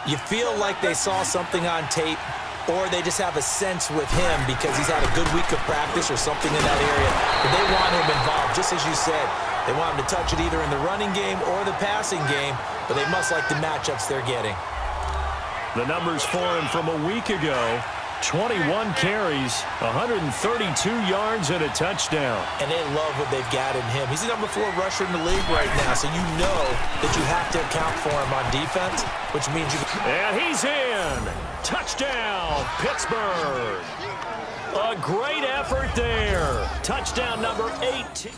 You feel like they saw something on tape, or they just have a sense with him because he's had a good week of practice or something in that area. But they want him involved, just as you said. They want him to touch it either in the running game or the passing game, but they must like the matchups they're getting. The numbers for him from a week ago: 21 carries, 132 yards, and a touchdown. And they love what they've got in him. He's the number 4 rusher in the league right now, so you know that you have to account for him on defense, which means you... And he's in! Touchdown, Pittsburgh! A great effort there. Touchdown number 18.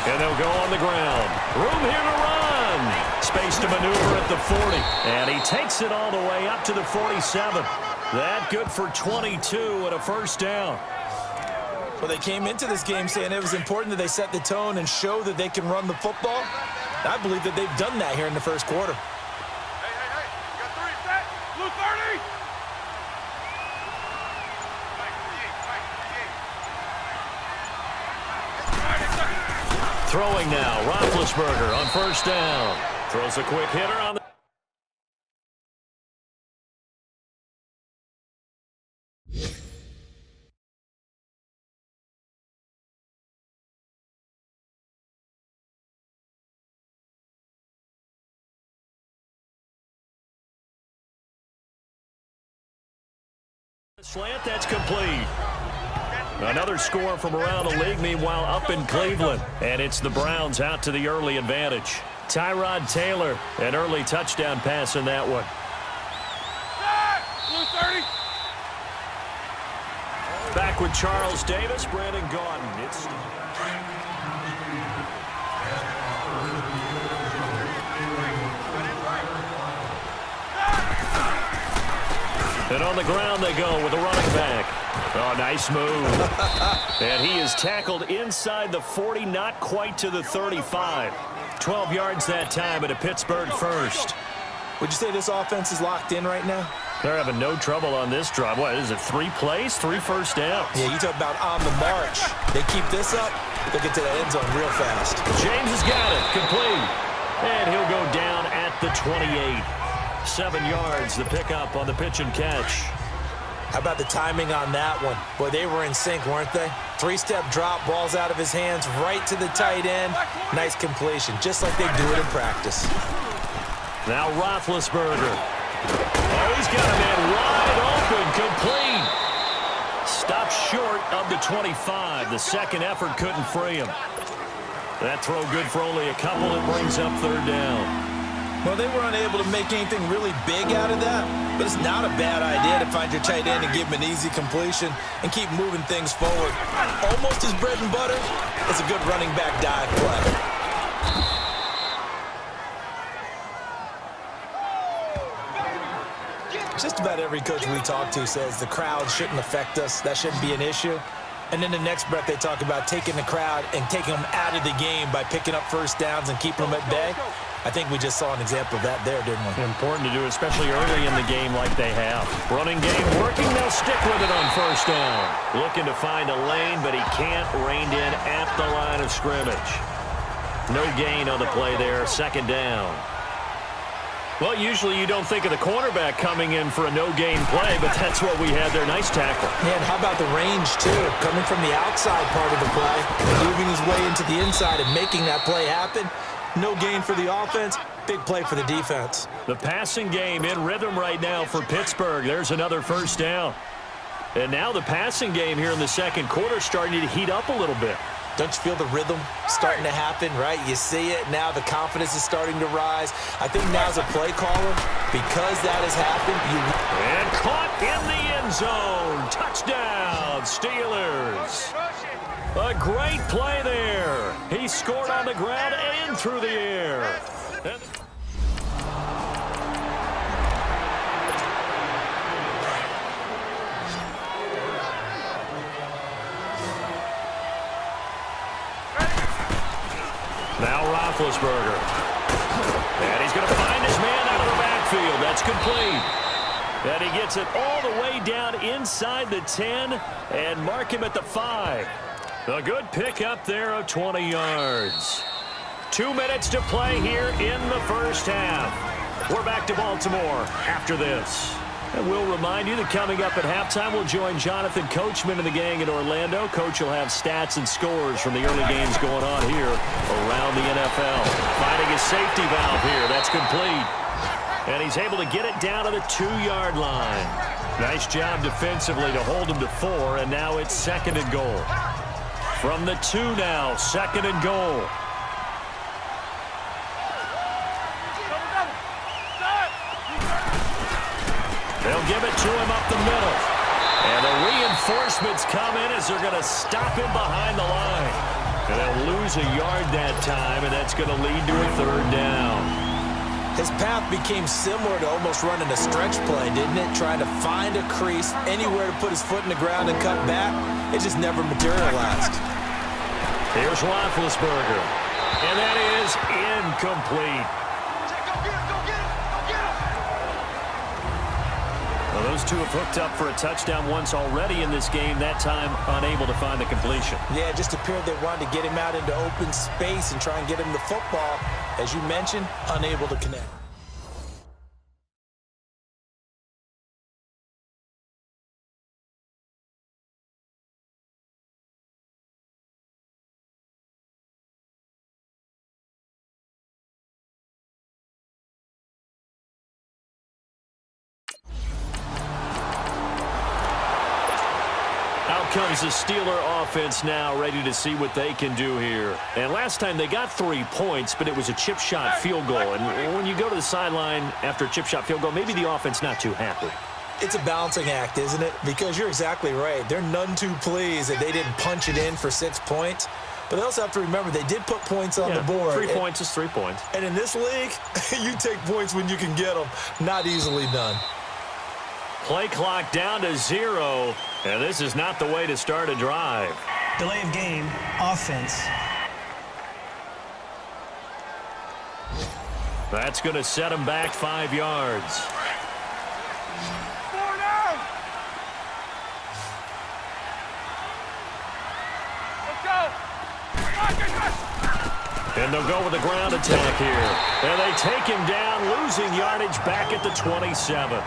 And they'll go on the ground. Room here to run. Space to maneuver at the 40. And he takes it all the way up to the 47. That good for 22 and a first down. Well, they came into this game saying it was important that they set the tone and show that they can run the football. I believe that they've done that here in the first quarter. Hey, you got 3 set. Blue 30. Throwing now, Roethlisberger on first down. Throws a quick hitter on the... Slant, that's complete. Another score from around the league, meanwhile, up in Cleveland. And it's the Browns out to the early advantage. Tyrod Taylor, an early touchdown pass in that one. Blue 30. Back with Charles Davis, Brandon Gaudin. It's... And on the ground they go with a running back. Oh, nice move. And he is tackled inside the 40, not quite to the 35. 12 yards that time at a Pittsburgh first. Would you say this offense is locked in right now? They're having no trouble on this drive. What is it, 3 plays, 3 first downs? Yeah, you talk about on the march. They keep this up, they'll get to the end zone real fast. James has got it, complete. And he'll go down at the 28. 7 yards, the pickup on the pitch and catch. How about the timing on that one? Boy, they were in sync, weren't they? 3-step drop, ball's out of his hands, right to the tight end. Nice completion, just like they do it in practice. Now Roethlisberger. Oh, he's got a man wide open, complete. Stopped short of the 25. The second effort couldn't free him. That throw good for only a couple. It brings up third down. Well, they were unable to make anything really big out of that, but it's not a bad idea to find your tight end and give him an easy completion and keep moving things forward. Almost his bread and butter. It's a good running back dive play. Just about every coach we talk to says the crowd shouldn't affect us. That shouldn't be an issue. And then the next breath they talk about taking the crowd and taking them out of the game by picking up first downs and keeping them at bay. I think we just saw an example of that there, didn't we? Important to do, especially early in the game like they have. Running game working, they'll stick with it on first down. Looking to find a lane, but he can't. Reined in at the line of scrimmage. No gain on the play there, second down. Well, usually you don't think of the cornerback coming in for a no-gain play, but that's what we had there. Nice tackle. Yeah, and how about the range, too? Coming from the outside part of the play, moving his way into the inside and making that play happen. No gain for the offense, big play for the defense. The passing game in rhythm right now for Pittsburgh. There's another first down. And now the passing game here in the second quarter starting to heat up a little bit. Don't you feel the rhythm starting to happen, right? You see it now, the confidence is starting to rise. I think now's a play caller. Because that has happened, and caught in the end zone. Touchdown, Steelers. A great play there. He scored on the ground and through the air. Now Roethlisberger. And he's going to find his man out of the backfield. That's It's complete. And he gets it all the way down inside the 10 and mark him at the 5. A good pickup there of 20 yards. 2 minutes to play here in the first half. We're back to Baltimore after this. And we'll remind you that coming up at halftime, we'll join Jonathan Coachman and the gang in Orlando. Coach will have stats and scores from the early games going on here around the NFL. Finding his safety valve here. That's complete. And he's able to get it down to the 2-yard line. Nice job defensively to hold him to 4, and now it's 2nd and goal. From the 2 now, 2nd and goal. They'll give it to him up the middle. And the reinforcements come in as they're going to stop him behind the line. And they'll lose a yard that time, and that's going to lead to a 3rd down. His path became similar to almost running a stretch play, didn't it? Trying to find a crease, anywhere to put his foot in the ground and cut back. It just never materialized. Here's Roethlisberger. And that is incomplete. Well, those two have hooked up for a touchdown once already in this game, that time unable to find the completion. Yeah, it just appeared they wanted to get him out into open space and try and get him the football. As you mentioned, unable to connect. Comes the Steeler offense now, ready to see what they can do here. And last time they got 3 points, but it was a chip shot field goal. And when you go to the sideline after a chip shot field goal, maybe the offense not too happy. It's a balancing act, isn't it? Because you're exactly right. They're none too pleased that they didn't punch it in for 6 points. But they also have to remember they did put points on the board. 3 points is 3 points. And in this league, you take points when you can get them. Not easily done. Play clock down to 0, and this is not the way to start a drive. Delay of game, offense. That's going to set him back 5 yards. 4 down. Let's go. And they'll go with a ground attack here. And they take him down, losing yardage back at the 27.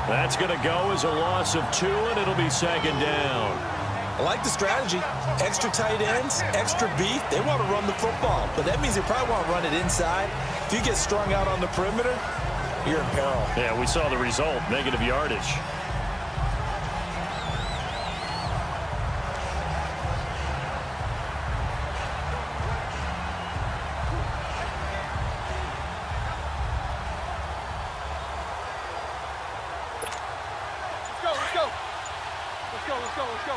That's going to go as a loss of 2, and it'll be 2nd down. I like the strategy. Extra tight ends, extra beef. They want to run the football, but that means they probably want to run it inside. If you get strung out on the perimeter, you're in peril. Yeah, we saw the result, negative yardage. Let's go.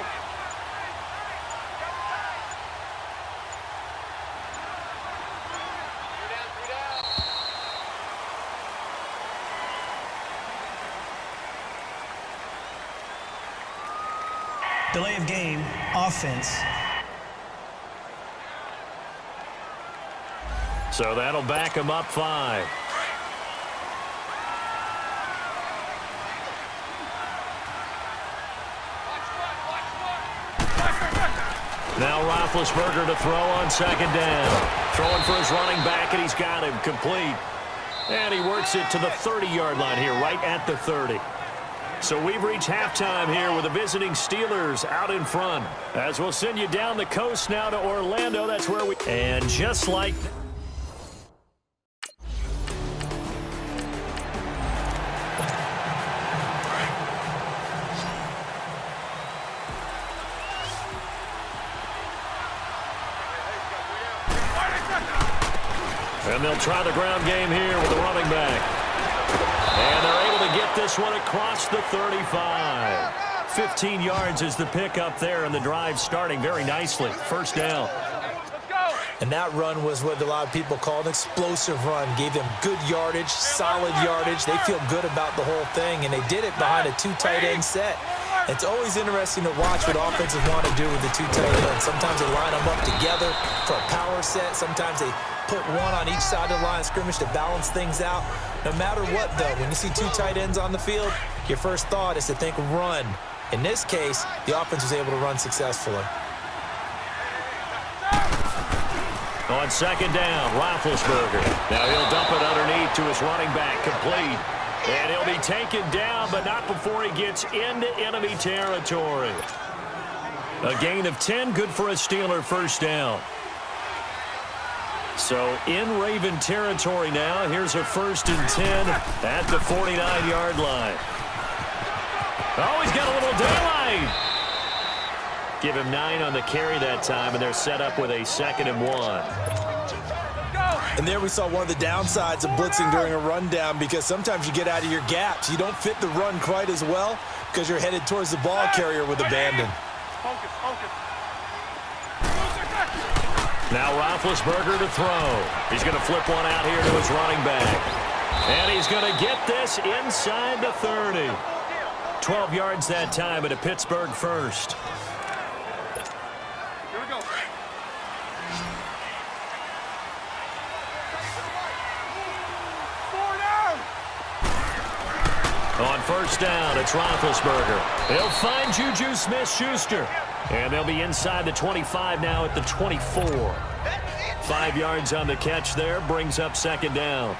Delay of game, offense. So that'll back him up 5. Now Roethlisberger to throw on 2nd down. Throwing for his running back, and he's got him complete. And he works it to the 30-yard line here, right at the 30. So we've reached halftime here with the visiting Steelers out in front. As we'll send you down the coast now to Orlando. That's where we... And just like... And they'll try the ground game here with the running back. And they're able to get this one across the 35. 15 yards is the pickup there, and the drive starting very nicely. 1st down. And that run was what a lot of people call an explosive run. Gave them good yardage, solid yardage. They feel good about the whole thing, and they did it behind a 2 tight end set. It's always interesting to watch what offenses want to do with the two tight ends. Sometimes they line them up together for a power set. Sometimes they put one on each side of the line of scrimmage to balance things out. No matter what, though, when you see two tight ends on the field, your first thought is to think run. In this case, the offense was able to run successfully. On second down, Roethlisberger. Now he'll dump it underneath to his running back, complete. And he'll be taken down, but not before he gets into enemy territory. A gain of 10, good for a Steeler first down. So in Raven territory now, here's a 1st and 10 at the 49-yard line. Oh, he's got a little daylight. Give him 9 on the carry that time, and they're set up with a 2nd and 1. And there we saw one of the downsides of blitzing during a rundown, because sometimes you get out of your gaps. You don't fit the run quite as well because you're headed towards the ball carrier with abandon. Focus. Now Roethlisberger to throw. He's going to flip one out here to his running back. And he's going to get this inside the 30. 12 yards that time, and a Pittsburgh first. Here we go. On first down, it's Roethlisberger. He'll find Juju Smith-Schuster. And they'll be inside the 25 now at the 24. 5 yards on the catch there, brings up 2nd down.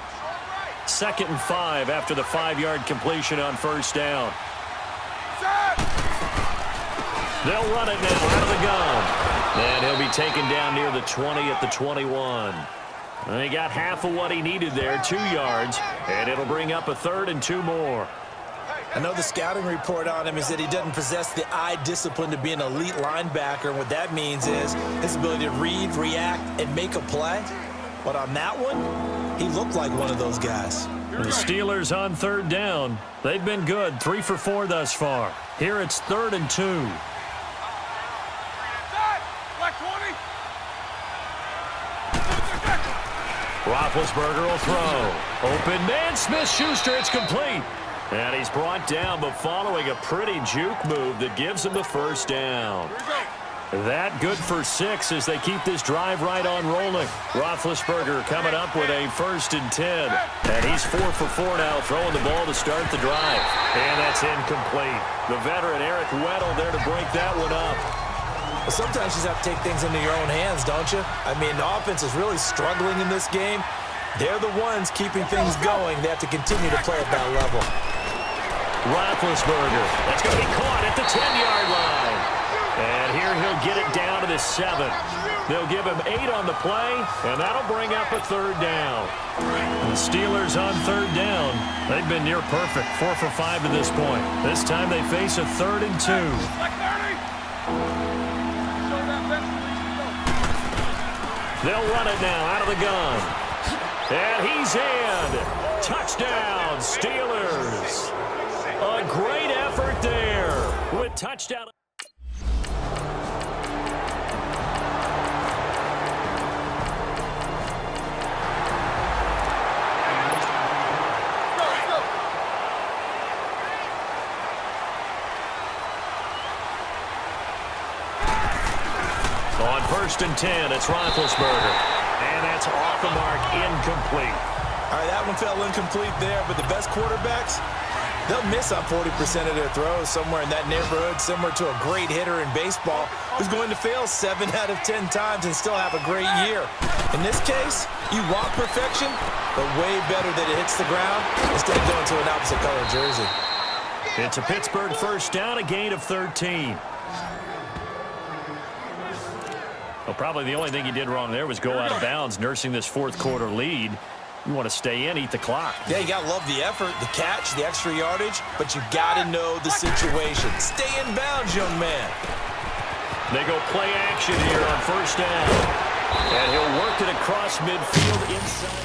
2nd and 5 after the 5-yard completion on first down. They'll run it now out of the gun. And he'll be taken down near the 20 at the 21. And he got half of what he needed there, 2 yards. And it'll bring up a 3rd and 2 more. I know the scouting report on him is that he doesn't possess the eye discipline to be an elite linebacker. And what that means is his ability to read, react, and make a play. But on that one, he looked like one of those guys. The Steelers on 3rd down. They've been good, 3 for 4 thus far. Here it's 3rd and 2. Black 20. Roethlisberger will throw. Open man, Smith-Schuster, it's complete. And he's brought down, but following a pretty juke move that gives him the first down. That good for 6 as they keep this drive right on rolling. Roethlisberger coming up with a 1st and 10. And he's 4 for 4 now, throwing the ball to start the drive. And that's incomplete. The veteran Eric Weddle there to break that one up. Well, sometimes you just have to take things into your own hands, don't you? I mean, the offense is really struggling in this game. They're the ones keeping things going. They have to continue to play at that level. Roethlisberger. That's going to be caught at the 10-yard line. And here he'll get it down to the 7. They'll give him 8 on the play, and that'll bring up a 3rd down. The Steelers on 3rd down. They've been near perfect, 4 for 5 to this point. This time they face a 3rd and 2. They'll run it now out of the gun. And he's in. Touchdown, Steelers. A great effort there with touchdown. On 1st and 10, it's Roethlisberger. And that's off the mark, incomplete. All right, that one fell incomplete there, but the best quarterbacks, they'll miss on 40% of their throws, somewhere in that neighborhood, similar to a great hitter in baseball who's going to fail 7 out of 10 times and still have a great year. In this case, you want perfection, but way better that it hits the ground instead of going to an opposite color jersey. It's a Pittsburgh first down, a gain of 13. Well, probably the only thing he did wrong there was go out of bounds, nursing this 4th quarter lead. You want to stay in, eat the clock. Yeah, you got to love the effort, the catch, the extra yardage, but you got to know the situation. Stay in bounds, young man. They go play action here on first down. And he'll work it across midfield inside.